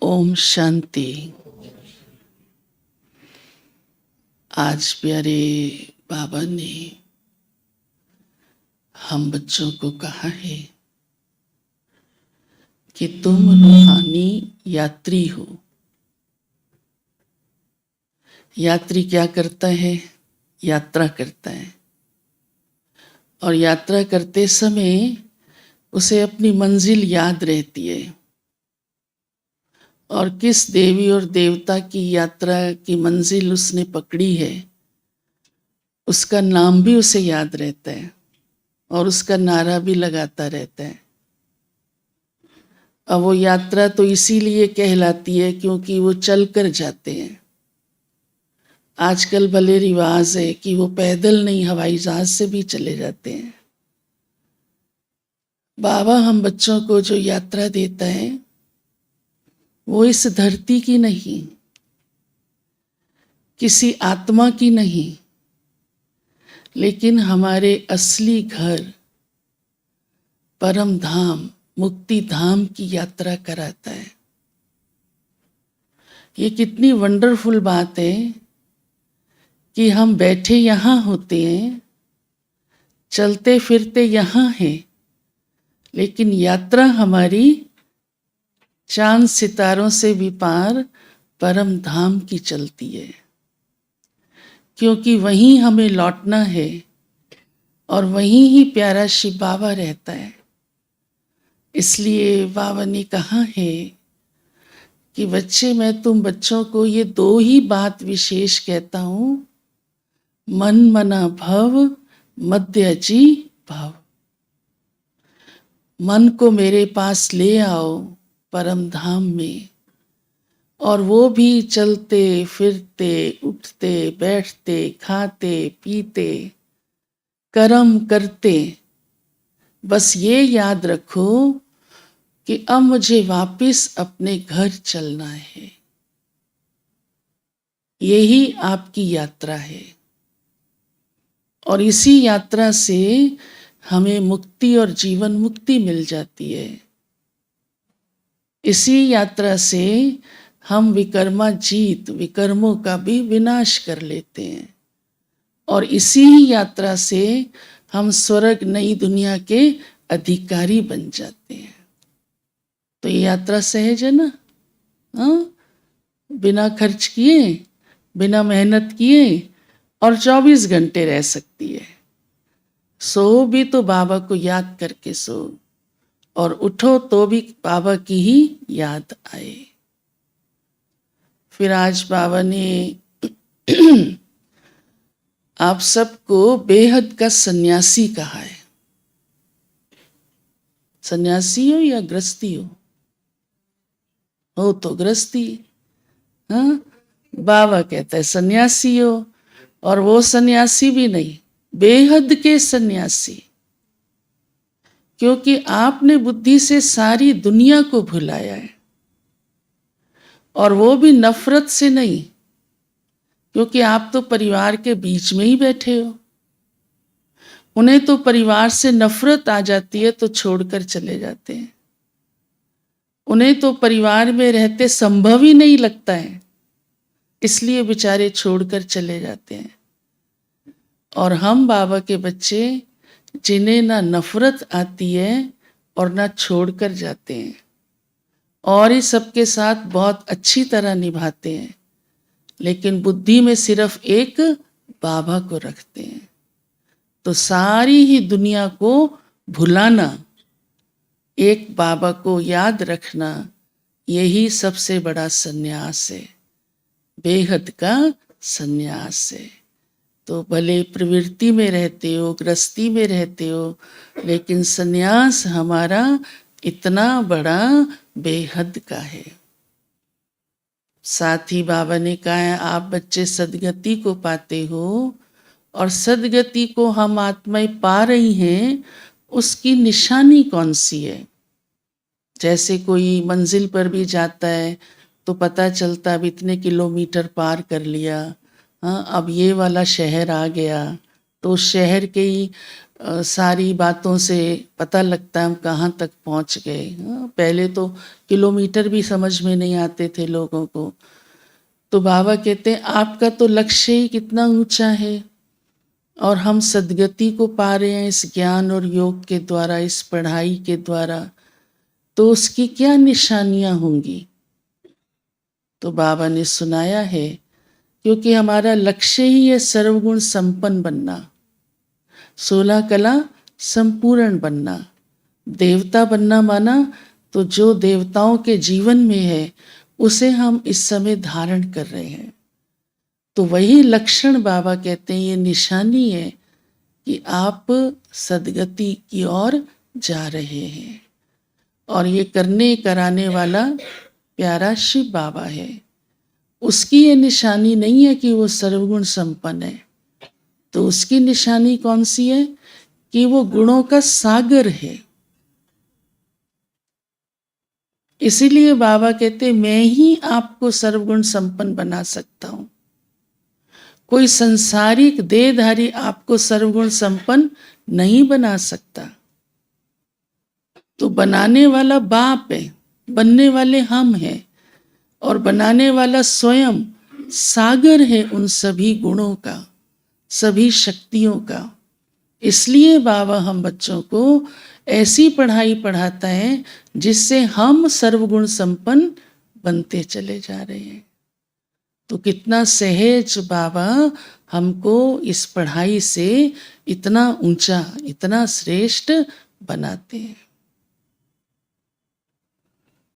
ओम शांति। आज प्यारे बाबा ने हम बच्चों को कहा है कि तुम रूहानी यात्री हो। यात्री क्या करता है? यात्रा करता है, और यात्रा करते समय उसे अपनी मंजिल याद रहती है। और किस देवी और देवता की यात्रा की मंजिल उसने पकड़ी है, उसका नाम भी उसे याद रहता है और उसका नारा भी लगाता रहता है। अब वो यात्रा तो इसीलिए कहलाती है क्योंकि वो चल कर जाते हैं। आजकल भले रिवाज है कि वो पैदल नहीं, हवाई जहाज से भी चले जाते हैं। बाबा हम बच्चों को जो यात्रा देता है वो इस धरती की नहीं, किसी आत्मा की नहीं, लेकिन हमारे असली घर परम धाम मुक्ति धाम की यात्रा कराता है। ये कितनी वंडरफुल बात है कि हम बैठे यहाँ होते हैं, चलते फिरते यहाँ हैं, लेकिन यात्रा हमारी चांद सितारों से भी पार परम धाम की चलती है, क्योंकि वहीं हमें लौटना है और वहीं ही प्यारा शिव बाबा रहता है। इसलिए बाबा ने कहा है कि बच्चे, मैं तुम बच्चों को ये दो ही बात विशेष कहता हूँ, मन मना भव मध्य जी भव। मन को मेरे पास ले आओ परम धाम में, और वो भी चलते फिरते उठते बैठते खाते पीते कर्म करते। बस ये याद रखो कि अब मुझे वापस अपने घर चलना है। यही आपकी यात्रा है, और इसी यात्रा से हमें मुक्ति और जीवन मुक्ति मिल जाती है। इसी यात्रा से हम विकर्मा जीत, विकर्मों का भी विनाश कर लेते हैं, और इसी ही यात्रा से हम स्वर्ग नई दुनिया के अधिकारी बन जाते हैं। तो ये यात्रा सहज है ना? हाँ, बिना खर्च किए, बिना मेहनत किए, और 24 घंटे रह सकती है। सो भी तो बाबा को याद करके सो, और उठो तो भी बाबा की ही याद आए। फिर आज बाबा ने आप सबको बेहद का सन्यासी कहा है। सन्यासी हो या गृहस्थी हो तो गृहस्थी। हाँ, बाबा कहता है सन्यासी हो, और वो सन्यासी भी नहीं, बेहद के सन्यासी, क्योंकि आपने बुद्धि से सारी दुनिया को भुलाया है, और वो भी नफरत से नहीं, क्योंकि आप तो परिवार के बीच में ही बैठे हो। उन्हें तो परिवार से नफरत आ जाती है तो छोड़कर चले जाते हैं। उन्हें तो परिवार में रहते संभव ही नहीं लगता है, इसलिए बेचारे छोड़कर चले जाते हैं। और हम बाबा के बच्चे, जिन्हें ना नफरत आती है और ना छोड़कर जाते हैं, और ही सबके साथ बहुत अच्छी तरह निभाते हैं, लेकिन बुद्धि में सिर्फ एक बाबा को रखते हैं। तो सारी ही दुनिया को भुलाना, एक बाबा को याद रखना, यही सबसे बड़ा सन्यास है, बेहद का सन्यास है। तो भले प्रवृत्ति में रहते हो, गृहस्थी में रहते हो, लेकिन सन्यास हमारा इतना बड़ा बेहद का है। साथ ही बाबा ने कहा है, आप बच्चे सदगति को पाते हो, और सदगति को हम आत्माएं पा रही हैं, उसकी निशानी कौन सी है? जैसे कोई मंजिल पर भी जाता है तो पता चलता अब इतने किलोमीटर पार कर लिया, हाँ अब ये वाला शहर आ गया, तो शहर के ही सारी बातों से पता लगता है हम कहाँ तक पहुँच गए। पहले तो किलोमीटर भी समझ में नहीं आते थे लोगों को। तो बाबा कहते हैं आपका तो लक्ष्य ही कितना ऊंचा है और हम सद्गति को पा रहे हैं इस ज्ञान और योग के द्वारा, इस पढ़ाई के द्वारा, तो उसकी क्या निशानियां होंगी। तो बाबा ने सुनाया है क्योंकि हमारा लक्ष्य ही है सर्वगुण संपन्न बनना, 16 कला संपूर्ण बनना। देवता बनना माना तो जो देवताओं के जीवन में है उसे हम इस समय धारण कर रहे हैं। तो वही लक्षण बाबा कहते हैं, ये निशानी है कि आप सद्गति की ओर जा रहे हैं। और ये करने कराने वाला प्यारा शिव बाबा है। उसकी ये निशानी नहीं है कि वो सर्वगुण संपन्न है, तो उसकी निशानी कौन सी है कि वो गुणों का सागर है। इसीलिए बाबा कहते मैं ही आपको सर्वगुण संपन्न बना सकता हूं, कोई संसारिक देहधारी आपको सर्वगुण संपन्न नहीं बना सकता। तो बनाने वाला बाप है, बनने वाले हम हैं, और बनाने वाला स्वयं सागर है उन सभी गुणों का, सभी शक्तियों का। इसलिए बाबा हम बच्चों को ऐसी पढ़ाई पढ़ाता है जिससे हम सर्वगुण संपन्न बनते चले जा रहे हैं। तो कितना सहज बाबा हमको इस पढ़ाई से इतना ऊंचा, इतना श्रेष्ठ बनाते हैं।